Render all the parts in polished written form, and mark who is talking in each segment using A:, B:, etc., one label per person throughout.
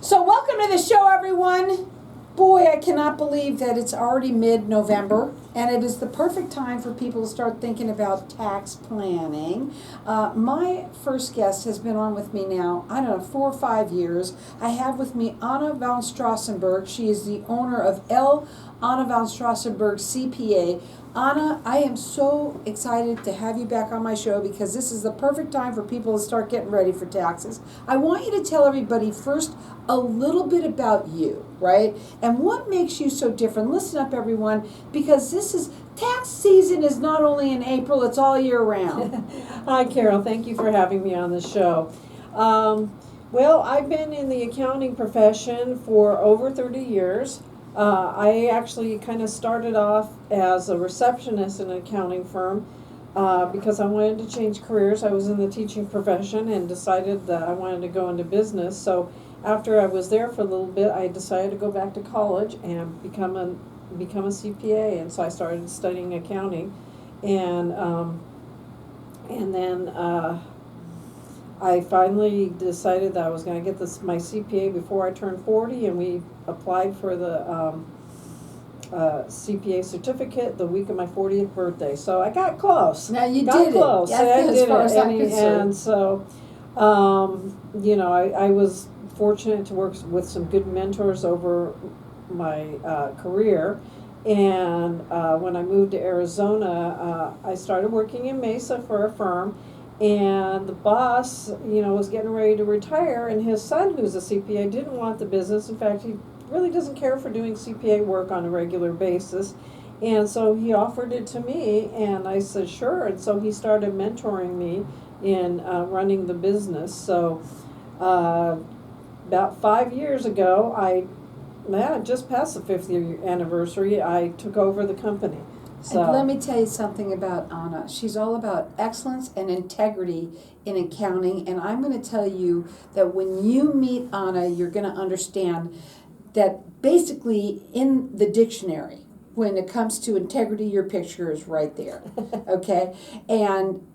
A: So welcome to the show, everyone. Boy, I cannot believe that it's already mid-November, and it is the perfect time for people to start thinking about tax planning. My first guest has been on with me now, 4 or 5 years. I have with me Anna von Straussenburg. She is the owner of Anna von Straussenburg CPA. Anna, I am so excited to have you back on my show because this is the perfect time for people to start getting ready for taxes. I want you to tell everybody first a little bit about you, right? And what makes you so different. Listen up, everyone, because tax season is not only in April, it's all year round.
B: Hi, Carol. Thank you for having me on the show. Well, I've been in the accounting profession for over 30 years. I actually kind of started off as a receptionist in an accounting firm because I wanted to change careers. I was in the teaching profession and decided that I wanted to go into business. So after I was there for a little bit, I decided to go back to college and become a CPA. And so I started studying accounting, and then I finally decided that I was going to get my CPA before I turned 40, and we applied for the CPA certificate the week of my 40th birthday. So I got close.
A: Now you
B: got
A: did
B: close.
A: it.
B: I
A: As
B: did
A: far
B: it.
A: as I'm concerned.
B: And so, I was fortunate to work with some good mentors over my career. And when I moved to Arizona, I started working in Mesa for a firm. And the boss, was getting ready to retire, and his son, who's a CPA, didn't want the business. In fact, he really doesn't care for doing CPA work on a regular basis. And so he offered it to me, and I said, sure. And so he started mentoring me in running the business. So about 5 years ago, just past the 5th year anniversary, I took over the company. So.
A: And let me tell you something about Anna. She's all about excellence and integrity in accounting. And I'm going to tell you that when you meet Anna, you're going to understand that basically in the dictionary, when it comes to integrity, your picture is right there. Okay? And,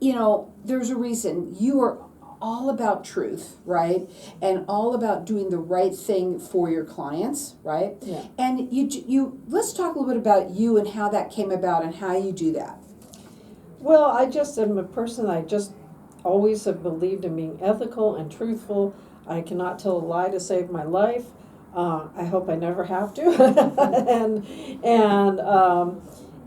A: there's a reason. You are all about truth, right? And all about doing the right thing for your clients, right?
B: Yeah.
A: And you let's talk a little bit about you and how that came about and how you do that.
B: Well, I just am a person, I just always have believed in being ethical and truthful. I cannot tell a lie to save my life. I hope I never have to.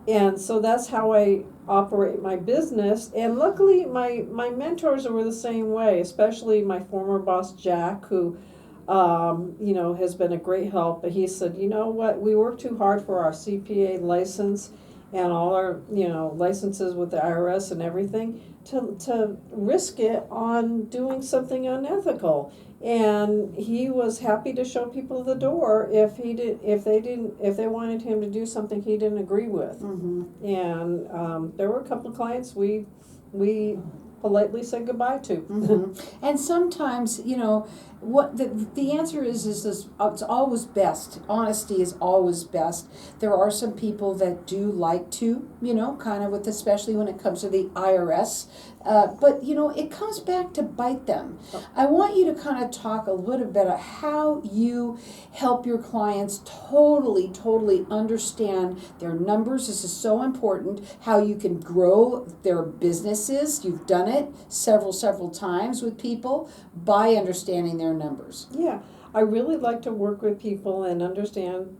B: and so that's how I operate my business. And luckily, my mentors were the same way, especially my former boss, Jack, who, has been a great help. But he said, you know what, we work too hard for our CPA license and all our, licenses with the IRS and everything to risk it on doing something unethical. And he was happy to show people the door if they wanted him to do something he didn't agree with.
A: Mm-hmm.
B: And there were a couple of clients we politely said goodbye to.
A: Mm-hmm. And sometimes, what the answer is it's always best. Honesty is always best. There are some people that do like to, kind of especially when it comes to the IRS. But it comes back to bite them. I want you to kind of talk a little bit about how you help your clients totally understand their numbers. This is so important. How you can grow their businesses. You've done it several times with people by understanding their numbers.
B: Yeah, I really like to work with people and understand,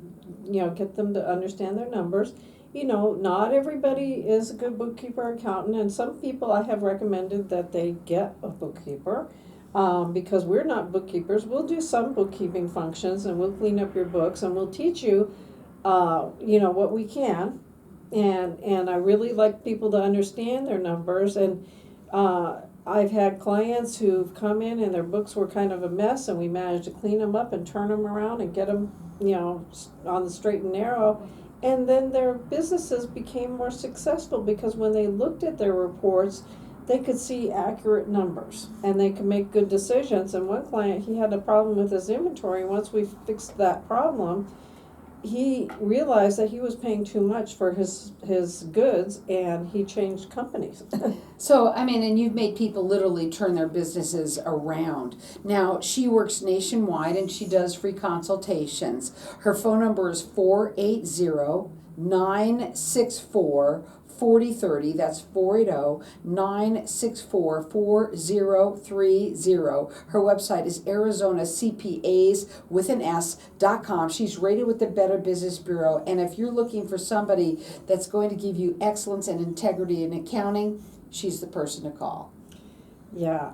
B: get them to understand their numbers. Not everybody is a good bookkeeper or accountant, and some people I have recommended that they get a bookkeeper because we're not bookkeepers. We'll do some bookkeeping functions, and we'll clean up your books, and we'll teach you, what we can. And I really like people to understand their numbers. And I've had clients who've come in and their books were kind of a mess, and we managed to clean them up and turn them around and get them, on the straight and narrow. And then their businesses became more successful because when they looked at their reports, they could see accurate numbers and they could make good decisions. And one client, he had a problem with his inventory. Once we fixed that problem, he realized that he was paying too much for his goods, and he changed companies.
A: So, I mean, and you've made people literally turn their businesses around. Now, she works nationwide and she does free consultations. Her phone number is 480-964-4030. That's 480-964-4030. Her website is ArizonaCPAs.com. She's rated with the Better Business Bureau. And if you're looking for somebody that's going to give you excellence and integrity in accounting, she's the person to call.
B: Yeah,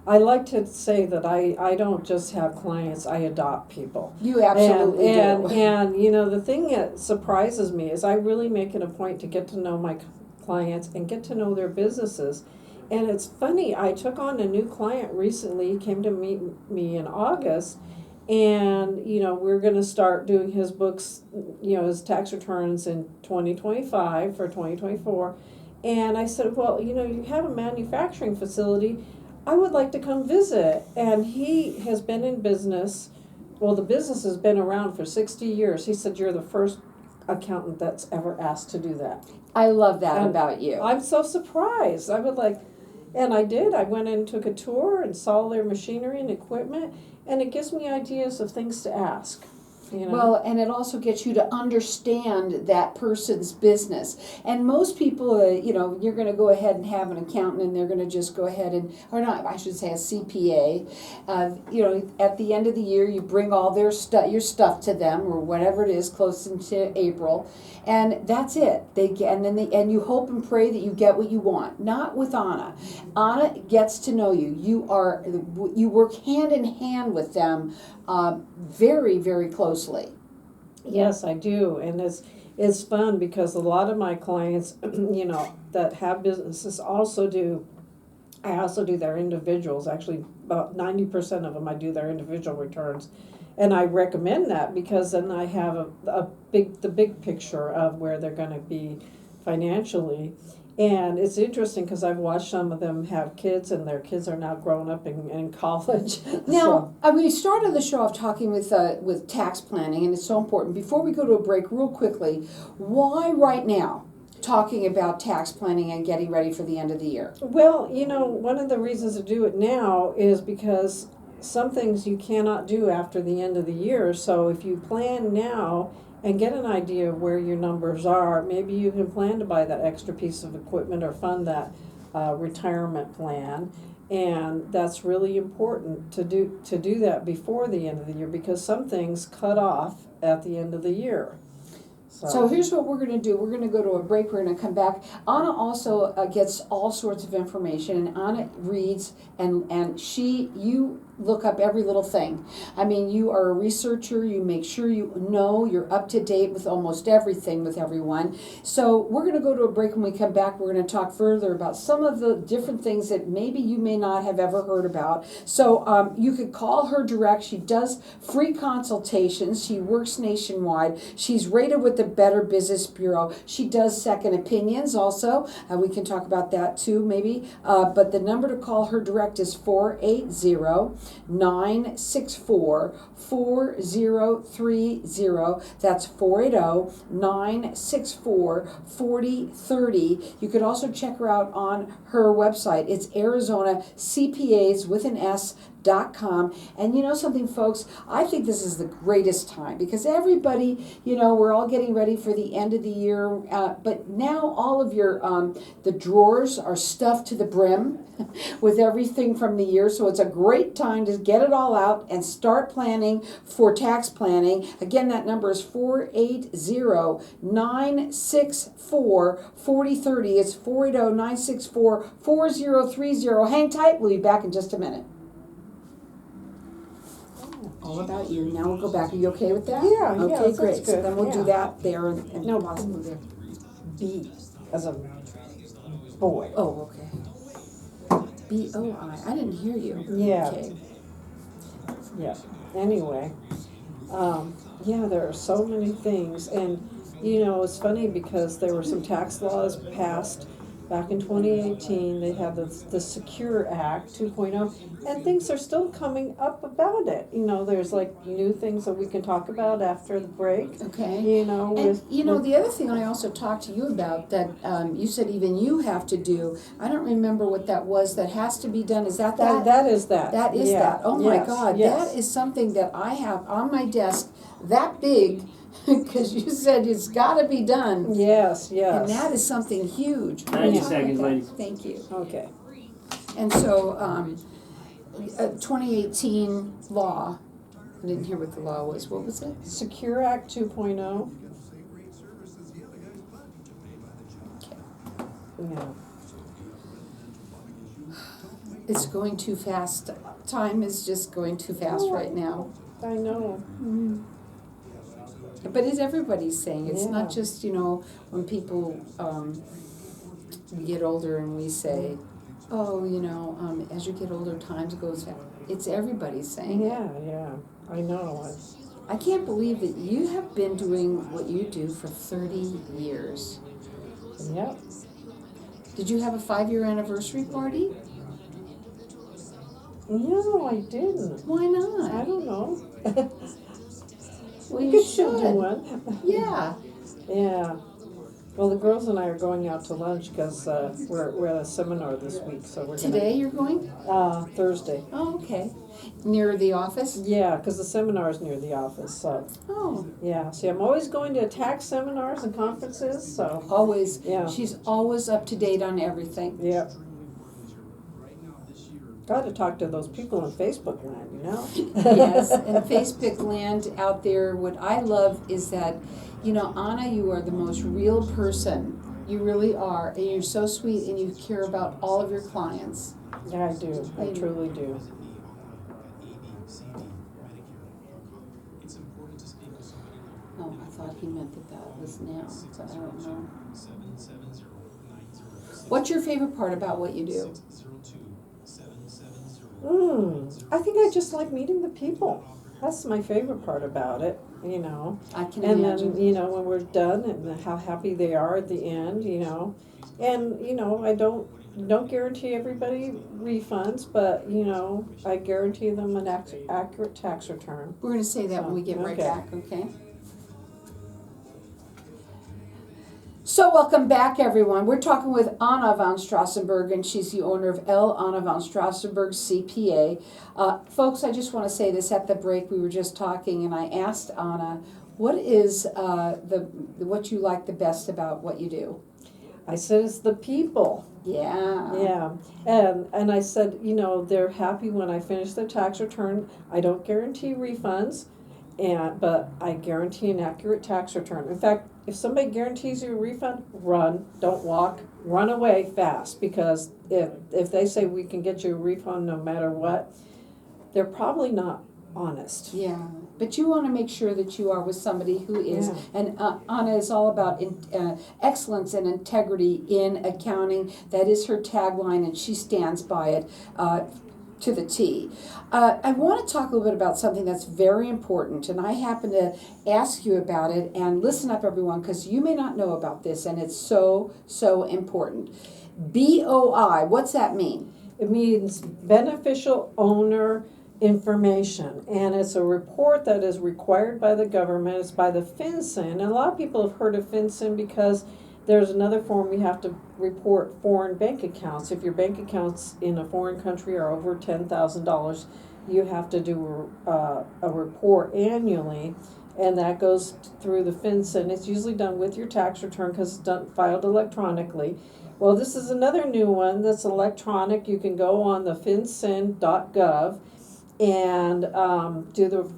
B: I like to say that I don't just have clients, I adopt people.
A: You absolutely
B: and,
A: do.
B: And you know, the thing that surprises me is I really make it a point to get to know my clients and get to know their businesses. And it's funny, I took on a new client recently. He came to meet me in August, and you know, we're going to start doing his books, you know, his tax returns in 2025 for 2024. And I said, well, you know, you have a manufacturing facility. I would like to come visit. And he has been in business. Well, the business has been around for 60 years. He said, you're the first accountant that's ever asked to do that.
A: I love that
B: And
A: about you.
B: I'm so surprised. I would like, and I did. I went and took a tour and saw their machinery and equipment. And it gives me ideas of things to ask. You know?
A: Well, and it also gets you to understand that person's business. And most people, you know, you're going to go ahead and have an accountant, and they're going to just go ahead and, or not, I should say a CPA. You know, at the end of the year, you bring all their your stuff to them, or whatever it is, close into April, and that's it. They get, and you hope and pray that you get what you want. Not with Anna. Anna gets to know you. You work hand in hand with them. Very, very closely.
B: Yes, I do, and it's fun because a lot of my clients, you know, that have businesses also do. I also do their individuals. Actually, about 90% of them, I do their individual returns, and I recommend that because then I have the big picture of where they're going to be financially. And it's interesting because I've watched some of them have kids, and their kids are now grown up in college.
A: Now, we started the show off talking with tax planning, and it's so important. Before we go to a break, real quickly, why right now talking about tax planning and getting ready for the end of the year?
B: Well, you know, one of the reasons to do it now is because some things you cannot do after the end of the year. So if you plan now and get an idea of where your numbers are, maybe you can plan to buy that extra piece of equipment or fund that retirement plan. And that's really important to do that before the end of the year, because some things cut off at the end of the year.
A: So here's what we're going to do. We're going to go to a break. We're going to come back. Anna also gets all sorts of information, and Anna reads, and you look up every little thing. I mean, you are a researcher. You make sure you're up to date with almost everything with everyone. So we're going to go to a break. When we come back, we're going to talk further about some of the different things that maybe you may not have ever heard about. So you could call her direct. She does free consultations. She works nationwide. She's rated with the Better Business Bureau. She does second opinions also. We can talk about that too, maybe. But the number to call her direct is 480-964-4030. That's 480-964-4030. You could also check her out on her website. It's ArizonaCPAs.com. And you know something, folks? I think this is the greatest time because everybody, you know, we're all getting ready for the end of the year. But now all of your the drawers are stuffed to the brim with everything from the year. So it's a great time to get it all out and start planning for tax planning. Again, that number is 480-964-4030. It's 480-964-4030. Hang tight. We'll be back in just a minute. All about you. Now we'll go back. Are you okay with that?
B: Yeah,
A: okay,
B: yeah,
A: great.
B: that's
A: So
B: good.
A: then we'll do
B: Yeah.
A: that there and
B: No,
A: possibly there.
B: B as a boy.
A: Oh, okay. B-O-I. I didn't hear you.
B: Yeah.
A: Okay.
B: Yeah. Anyway, yeah, there are so many things, and you know, it's funny because there were some tax laws passed back in 2018, they had the Secure Act 2.0, and things are still coming up about it. You know, there's like new things that we can talk about after the break.
A: Okay.
B: You know,
A: And,
B: with
A: you know, the other thing I also talked to you about that you said even you have to do, I don't remember what that was, that has to be done. Is that?
B: that is that.
A: That is
B: Yeah.
A: that. Oh my
B: Yes,
A: God.
B: yes.
A: That is something that I have on my desk that big because you said it's got to be done.
B: Yes, yes.
A: And that is something huge.
C: 90
A: We'll talk
C: seconds,
A: about that.
C: ladies.
A: Thank you.
B: Okay.
A: And so, 2018 law, I didn't hear what the law was. What was it?
B: Secure Act 2.0. Yeah.
A: It's going too fast. Time is just going too fast right now.
B: I know.
A: But it's everybody's saying. It's
B: Yeah.
A: not just, you know, when people we get older and we say, oh, you know, as you get older, time goes fast. It's everybody's saying.
B: Yeah, yeah. I know.
A: I can't believe that you have been doing what you do for 30 years.
B: Yep.
A: Did you have a 5-year anniversary party?
B: No, I didn't.
A: Why not?
B: I don't know.
A: Well,
B: We
A: you
B: could still do
A: should.
B: one.
A: Yeah.
B: Yeah. Well, the girls and I are going out to lunch because we're at a seminar this week, so we're
A: Today you're going?
B: Thursday.
A: Oh, okay. Near the office?
B: Yeah, because the seminar is near the office. So
A: Oh,
B: yeah. See, I'm always going to tax seminars and conferences. So
A: always.
B: yeah.
A: She's always up to date on everything.
B: Yep. Got to talk to those people in Facebook land, you know?
A: Yes, and Facebook land out there, what I love is that, you know, Anna, you are the most real person. You really are. And you're so sweet and you care about all of your clients.
B: Yeah, I do. I truly do.
A: Oh, I thought he meant that was now, but I don't know. What's your favorite part about what you do?
B: I think I just like meeting the people. That's my favorite part about it, you know.
A: I can
B: And
A: imagine.
B: then, you know, when we're done and how happy they are at the end, you know. And, you know, I don't guarantee everybody refunds, but, you know, I guarantee them an accurate tax return.
A: We're going to say that when we get right
B: Okay.
A: back, okay? So welcome back, everyone. We're talking with Anna von Straussenburg, and she's the owner of L. Anna von Straussenburg, CPA. Folks, I just want to say this at the break. We were just talking, and I asked Anna, what is what you like the best about what you do?
B: I said it's the people.
A: Yeah.
B: Yeah, and I said, you know, they're happy when I finish their tax return. I don't guarantee refunds, but I guarantee an accurate tax return. In fact, if somebody guarantees you a refund, run, don't walk, run away fast, because if they say we can get you a refund no matter what, they're probably not honest.
A: Yeah, but you want to make sure that you are with somebody who is,
B: Yeah.
A: and Anna is all about excellence and integrity in accounting. That is her tagline, and she stands by it to the T. I want to talk a little bit about something that's very important, and I happen to ask you about it, and listen up, everyone, because you may not know about this, and it's so, so important. BOI, what's that mean?
B: It means beneficial owner information, and it's a report that is required by the government. It's by the FinCEN, and a lot of people have heard of FinCEN because there's another form we have to report foreign bank accounts. If your bank accounts in a foreign country are over $10,000, you have to do a report annually, and that goes through the FinCEN. It's usually done with your tax return because it's filed electronically. Well, this is another new one that's electronic. You can go on the fincen.gov and do the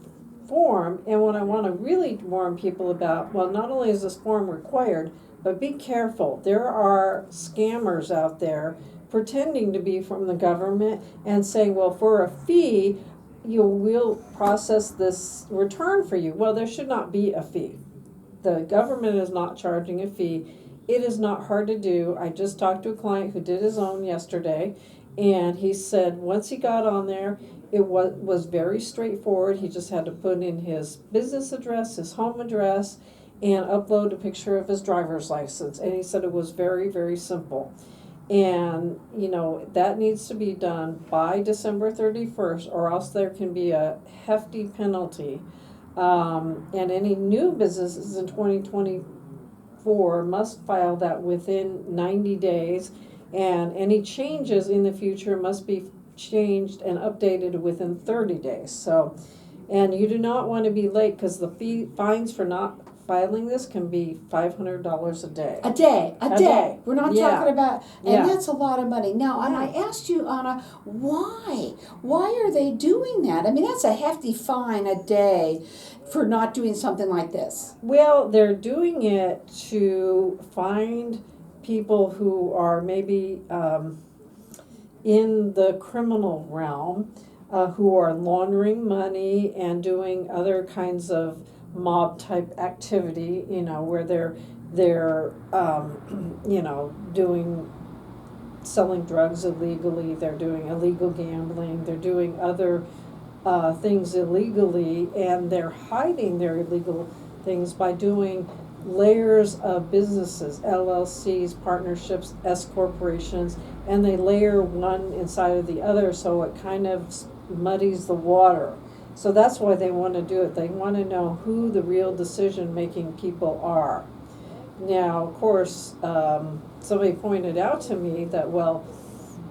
B: form. And what I want to really warn people about, well, not only is this form required, but be careful. There are scammers out there pretending to be from the government and saying, well, for a fee, we'll process this return for you. Well, there should not be a fee. The government is not charging a fee. It is not hard to do. I just talked to a client who did his own yesterday, and he said once he got on there, it was very straightforward. He just had to put in his business address, his home address, and upload a picture of his driver's license. And he said it was very, very simple. And, that needs to be done by December 31st, or else there can be a hefty penalty. And any new businesses in 2024 must file that within 90 days. And any changes in the future must be changed and updated within 30 days. So, and you do not want to be late, because the fines for not filing this can be $500 a day.
A: A day.
B: A day.
A: We're not
B: Yeah.
A: talking about, and
B: Yeah.
A: that's a lot of money. Now, and I
B: Yeah.
A: asked you, Anna, why? Why are they doing that? I mean, that's a hefty fine a day for not doing something like this.
B: Well, they're doing it to find people who are maybe in the criminal realm, who are laundering money and doing other kinds of mob type activity, where they're doing, selling drugs illegally, they're doing illegal gambling, they're doing other things illegally, and they're hiding their illegal things by doing layers of businesses, LLCs, partnerships, S corporations, and they layer one inside of the other, so it kind of muddies the water. So that's why they want to do it. They want to know who the real decision-making people are. Now, of course, somebody pointed out to me that, well,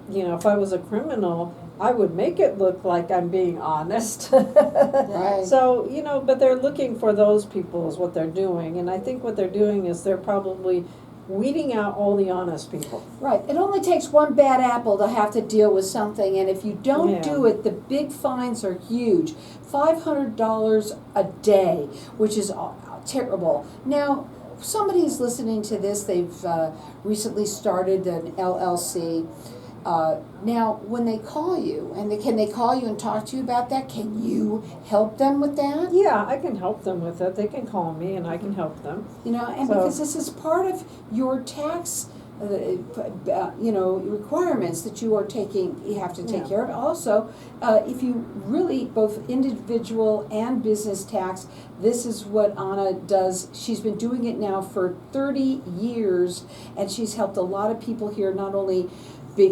B: if I was a criminal, I would make it look like I'm being honest.
A: Right.
B: So, but they're looking for those people is what they're doing. And I think what they're doing is they're probably weeding out all the honest people.
A: Right. It only takes one bad apple to have to deal with something, and if you don't
B: Yeah.
A: do it, the big fines are huge. $500 a day, which is terrible. Now, somebody's listening to this. They've recently started an LLC. Now, when they call you, can they call you and talk to you about that? Can you help them with that?
B: Yeah, I can help them with it. They can call me and I can help them.
A: And
B: So-
A: because this is part of your tax, requirements that you are taking, you have to take
B: Yeah.
A: care of. Also, if you really, both individual and business tax, this is what Anna does. She's been doing it now for 30 years, and she's helped a lot of people here, not only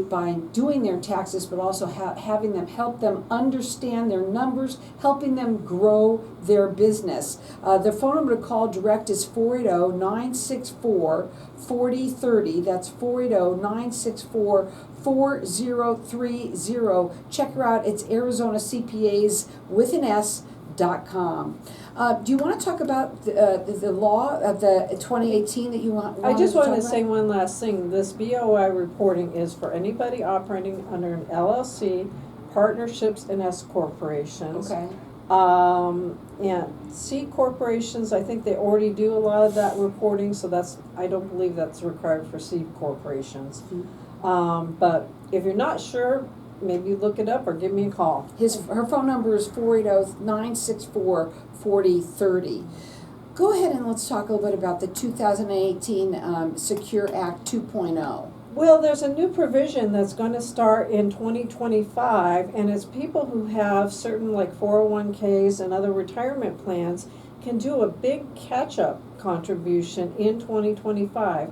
A: by doing their taxes, but also having them help them understand their numbers, helping them grow their business. The phone number to call direct is 480-964-4030. That's 480-964-4030. Check her out. It's Arizona CPAs with an S.com. Do you want to talk about the law of the 2018 that you want?
B: I just wanted
A: talk
B: to
A: about?
B: say one last thing. This BOI reporting is for anybody operating under an LLC, partnerships, and S corporations.
A: Okay.
B: And C corporations, I think they already do a lot of that reporting, so I don't believe that's required for C corporations.
A: Mm-hmm.
B: But if you're not sure, maybe look it up or give me a call.
A: Her phone number is 480-964-4030. Go ahead and let's talk a little bit about the 2018 Secure Act 2.0.
B: Well, there's a new provision that's going to start in 2025, and it's people who have certain like 401ks and other retirement plans can do a big catch-up contribution in 2025.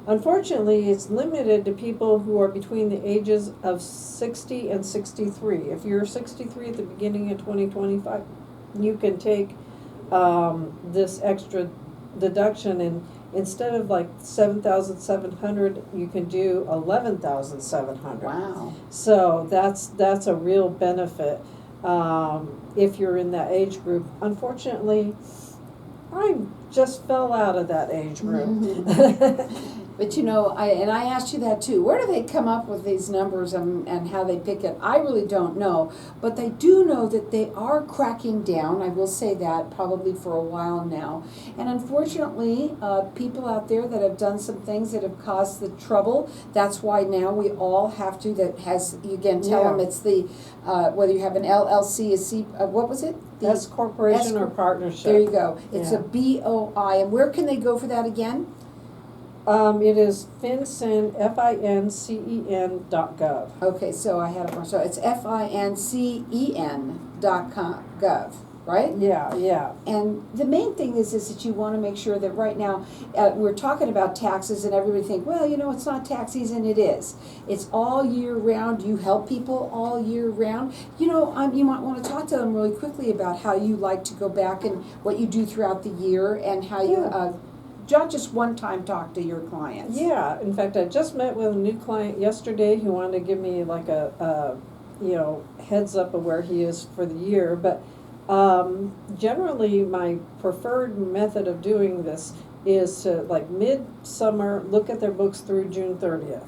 B: Unfortunately, it's limited to people who are between the ages of 60 and 63. If you're 63 at the beginning of 2025, you can take this extra deduction, and instead of like 7,700, you can do 11,700.
A: Wow.
B: So that's a real benefit if you're in that age group. Unfortunately, I just fell out of that age group.
A: But I asked you that too. Where do they come up with these numbers and how they pick it? I really don't know. But they do know that they are cracking down. I will say that probably for a while now. And unfortunately, people out there that have done some things that have caused the trouble, that's why now we all have to, tell them it's the, whether you have an LLC, what was it?
B: S corporation or partnership.
A: There you go. It's
B: Yeah.
A: a BOI. And where can they go for that again?
B: It is FinCen, FINCEN.gov.
A: Okay, so I had it wrong. So it's FINCEN.gov. right?
B: Yeah, yeah.
A: And the main thing is that you want to make sure that right now, we're talking about taxes and everybody think, well, you know, it's not tax season. It is. It's all year round. You help people all year round. You know, you might want to talk to them really quickly about how you like to go back and what you do throughout the year and how you, not just one time talk to your clients.
B: Yeah, in fact, I just met with a new client yesterday who wanted to give me like a you know, heads up of where he is for the year, but generally, my preferred method of doing this is to, like, mid-summer, look at their books through June 30th.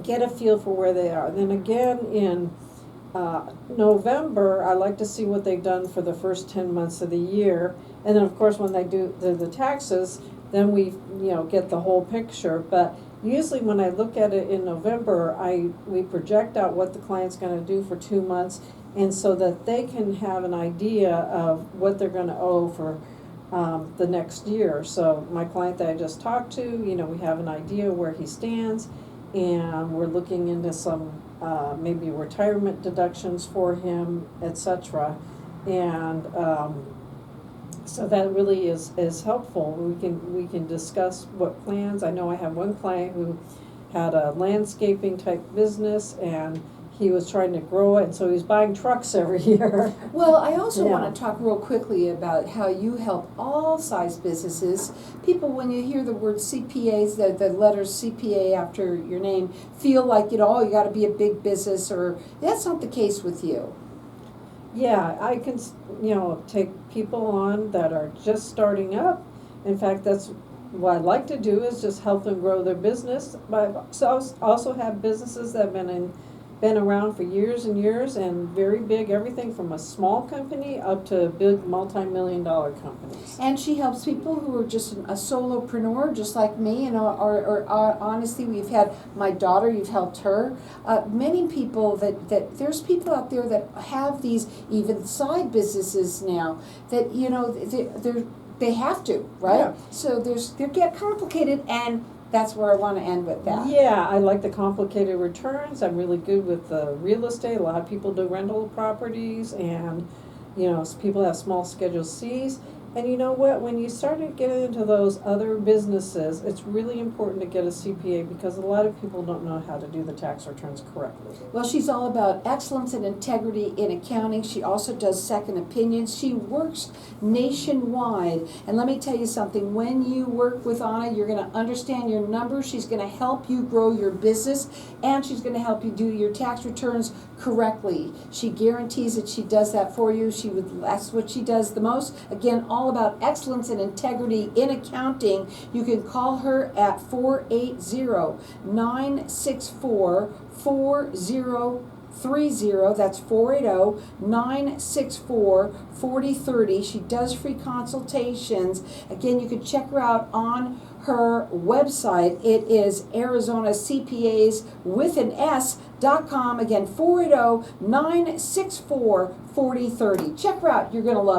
B: Get a feel for where they are. Then again, in November, I like to see what they've done for the first 10 months of the year. And then, of course, when they do the taxes, then we, you know, get the whole picture. But usually when I look at it in November, we project out what the client's going to do for 2 months, and so that they can have an idea of what they're going to owe for the next year. So my client that I just talked to, you know, we have an idea where he stands, and we're looking into some maybe retirement deductions for him, etc. And so that really is helpful. We can discuss what plans. I know I have one client who had a landscaping type business, and he was trying to grow it, and so he's buying trucks every year.
A: Well, I also want to talk real quickly about how you help all size businesses. People, when you hear the word CPAs, the letters CPA after your name, feel like, you know, oh, you got to be a big business, or that's not the case with you.
B: Yeah, I can, you know, take people on that are just starting up. In fact, that's what I'd like to do, is just help them grow their business. But I also have businesses that have been around for years and years, and very big, everything from a small company up to big multi-million-dollar companies.
A: And she helps people who are just a solopreneur, just like me. And or honestly, we've had my daughter. You've helped her. Many people that there's people out there that have these even side businesses now that, you know, they have to, right?
B: Yeah.
A: So they get complicated, and that's where I want to end with that.
B: Yeah, I like the complicated returns. I'm really good with the real estate. A lot of people do rental properties, and, you know, people have small Schedule Cs. And you know what? When you start to get into those other businesses, it's really important to get a CPA, because a lot of people don't know how to do the tax returns correctly.
A: Well, she's all about excellence and integrity in accounting. She also does second opinions. She works nationwide. And let me tell you something, when you work with Anna, you're going to understand your numbers. She's going to help you grow your business, and she's going to help you do your tax returns correctly. She guarantees that she does that for you. That's what she does the most. Again, all about excellence and integrity in accounting. You can call her at 480-964-4030. That's 480-964-4030. She does free consultations. Again, you can check her out on her website. It is Arizona CPAs with an S.com. Again, 480-964-4030. Check her out. You're going to love